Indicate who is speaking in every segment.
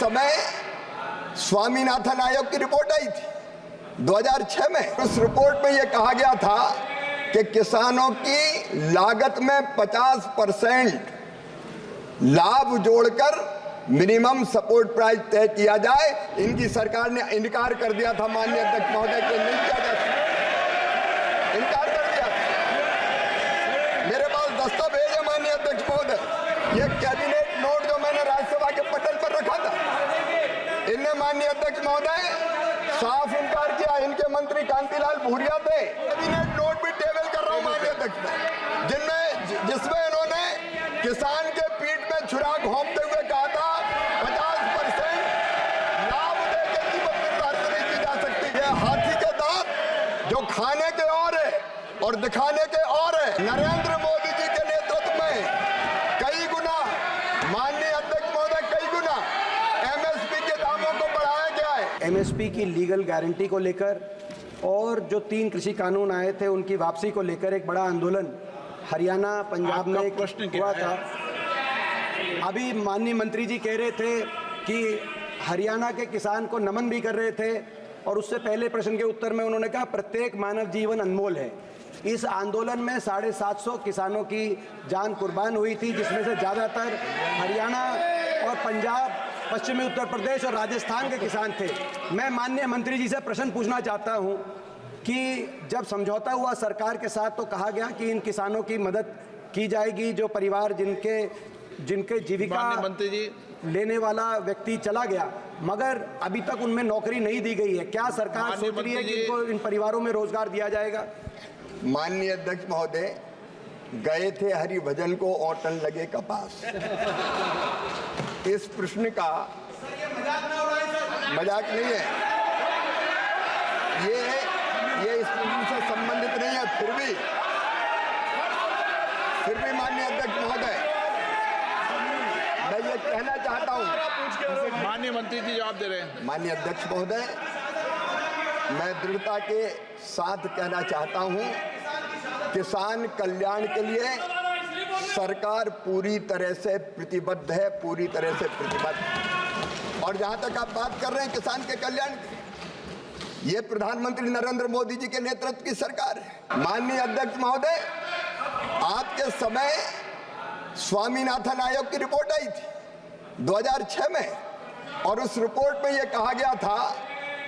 Speaker 1: समय स्वामीनाथन आयोग की रिपोर्ट आई थी 2006 में। उस रिपोर्ट में यह कहा गया था कि किसानों की लागत में 50% लाभ जोड़कर मिनिमम सपोर्ट प्राइस तय किया जाए। इनकी सरकार ने इनकार कर दिया था माननीय अध्यक्ष महोदय कि नहीं किया जा सकता, इनकार कर दिया था। मेरे पास दस्तावेज है माननीय अध्यक्ष महोदय, ये कैबिनेट नोट जो मैंने राज्यसभा के पटल पर रखा था, इनने माननीय अध्यक्ष महोदय साफ इनकार किया। इनके मंत्री कांतिलाल भूरिया थे। कैबिनेट नोट भी टेबल कर रहा हूं माननीय अध्यक्ष, जिसमें इन्होंने किसान के पीठ में छुरा घोंपते हुए कहा था 50% लाभ देकर कीमत निर्धारित नहीं की जा सकती है। हाथी के दांत जो खाने के और दिखाने के और है। नरेंद्र मोदी जी के नेतृत्व में कई गुना, माननीय अध्यक्ष महोदय, कई गुना एमएसपी के दामों को बढ़ाया गया है।
Speaker 2: एमएसपी की लीगल गारंटी को लेकर और जो 3 कृषि कानून आए थे उनकी वापसी को लेकर एक बड़ा आंदोलन हरियाणा, पंजाब में हुआ था। अभी माननीय मंत्री जी कह रहे थे कि हरियाणा के किसान को नमन भी कर रहे थे और उससे पहले प्रश्न के उत्तर में उन्होंने कहा प्रत्येक मानव जीवन अनमोल है। इस आंदोलन में 750 किसानों की जान कुर्बान हुई थी, जिसमें से ज़्यादातर हरियाणा और पंजाब, पश्चिमी उत्तर प्रदेश और राजस्थान के किसान थे। मैं माननीय मंत्री जी से प्रश्न पूछना चाहता हूं कि जब समझौता हुआ सरकार के साथ तो कहा गया कि इन किसानों की मदद की जाएगी, जो परिवार जिनके जीविका
Speaker 3: मंत्री जी
Speaker 2: लेने वाला व्यक्ति चला गया, मगर अभी तक उनमें नौकरी नहीं दी गई है। क्या सरकार सोच रही है कि इनको, इन परिवारों में रोजगार दिया जाएगा?
Speaker 1: माननीय अध्यक्ष महोदय, गए थे हरिभजन को औटन लगे कपास। इस प्रश्न का मजाक नहीं है, ये इस प्रश्न से संबंधित नहीं है। फिर भी माननीय अध्यक्ष महोदय, मैं ये कहना चाहता हूं।
Speaker 3: माननीय मंत्री जी जवाब दे रहे हैं।
Speaker 1: माननीय अध्यक्ष महोदय, मैं दृढ़ता के साथ कहना चाहता हूं, किसान कल्याण के लिए सरकार पूरी तरह से प्रतिबद्ध है, पूरी तरह से प्रतिबद्ध। और जहां तक आप बात कर रहे हैं किसान के कल्याण की, ये प्रधानमंत्री नरेंद्र मोदी जी के नेतृत्व की सरकार है। माननीय अध्यक्ष महोदय, आपके समय स्वामीनाथन आयोग की रिपोर्ट आई थी 2006 में, और उस रिपोर्ट में यह कहा गया था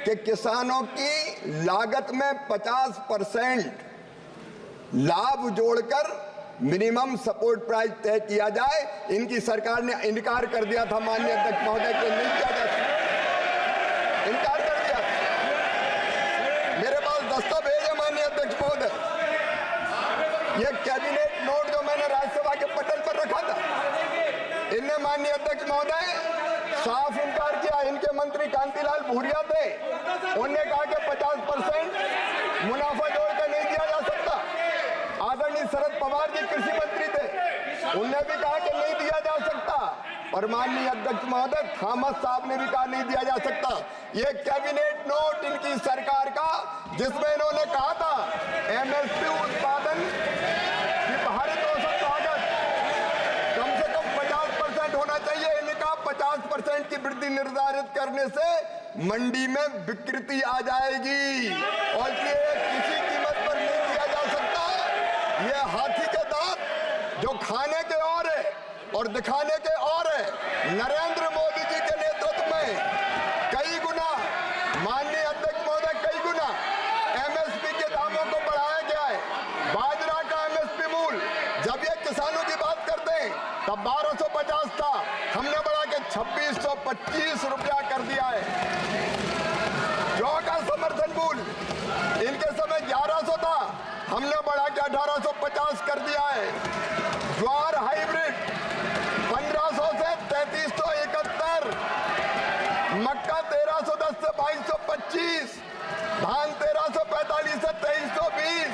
Speaker 1: कि किसानों की लागत में 50% लाभ जोड़कर मिनिमम सपोर्ट प्राइस तय किया जाए। इनकी सरकार ने इनकार कर दिया था माननीय अध्यक्ष महोदय कि नहीं किया जा सकता, इनकार कर दिया था। मेरे पास दस्तावेज है माननीय अध्यक्ष महोदय, ये कैबिनेट नोट जो मैंने राज्यसभा के पटल पर रखा था, इनने माननीय अध्यक्ष महोदय साफ इनकार किया। इनके मंत्री कांतिलाल भूरिया थे, उन्होंने कहा कि 50% मुनाफा जोड़कर नहीं दिया जा सकता। आदरणीय शरद पवार जी कृषि मंत्री थे, उन्होंने भी कहा कि नहीं दिया जा सकता। और माननीय अध्यक्ष महोदय थॉमस साहब ने भी कहा नहीं दिया जा सकता। ये कैबिनेट नोट इनकी सरकार का, जिसमें इन्होंने कहा था एमएसपी उत्पादन की भारित औसत लागत कम से कम 50% होना चाहिए। इन्होंने कहा 50% की वृद्धि निर्धारित करने से मंडी में विकृति आ जाएगी और ये किसी कीमत पर नहीं दिया जा सकता। ये हाथी के दांत जो खाने के और दिखाने के और है। नरेंद्र मोदी जी के नेतृत्व में कई गुना, माननीय अध्यक्ष महोदय, कई गुना एमएसपी के दामों को बढ़ाया गया है। बाजरा का एमएसपी मूल्य जब ये किसानों की बात करते हैं तब 1250 था, हमने बढ़ा के 2625 रुपया कर दिया है। जौ का समर्थन मूल्य इनके समय 1100 था, हमने बढ़ा के 1850 कर दिया है। ज्वार हाइब्रिड 1500 से 3371, मक्का 1310 से 2225, धान 1345 से 2320,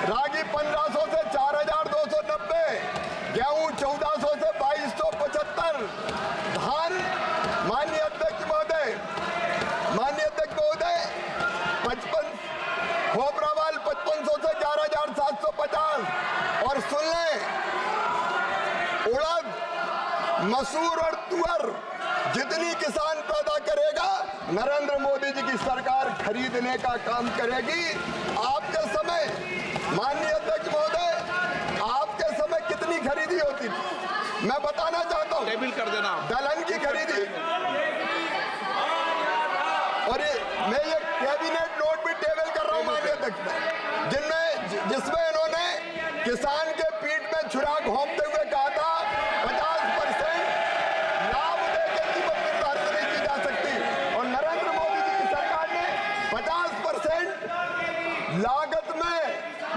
Speaker 1: रागी 1500 से 4290, गेहूं 1400 से 2275, धान माननीय अध्यक्ष महोदय 55, खोपरावाल 5500 से 4750। और सुन लें, उड़द, मसूर और तुअर जितनी किसान पैदा करेगा नरेंद्र मोदी जी की सरकार खरीदने का काम करेगी। आपके समय माननीय अध्यक्ष महोदय, आपके समय कितनी खरीदी होती थी मैं बताना चाहता हूँ।
Speaker 3: टेबल कर देना।
Speaker 1: दलहन की खरीदी, और मैं ये कैबिनेट नोट भी टेबल कर रहा हूँ माननीय अध्यक्ष, जिसमें इन्होंने किसान के पीठ में छुरा घोंपते हुए कहा था 50% लाभ देकर कीमत निर्धारित नहीं की जा सकती, और नरेंद्र मोदी जी की सरकार ने 50% लागत में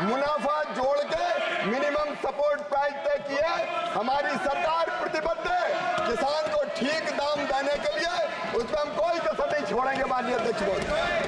Speaker 1: मुनाफा जोड़ के मिनिमम सपोर्ट प्राइस तय किया। हमारी सरकार प्रतिबद्ध है किसान को ठीक दाम देने के लिए, उसमें हम कोई कसर नहीं छोड़ेंगे माननीय अध्यक्ष महोदय।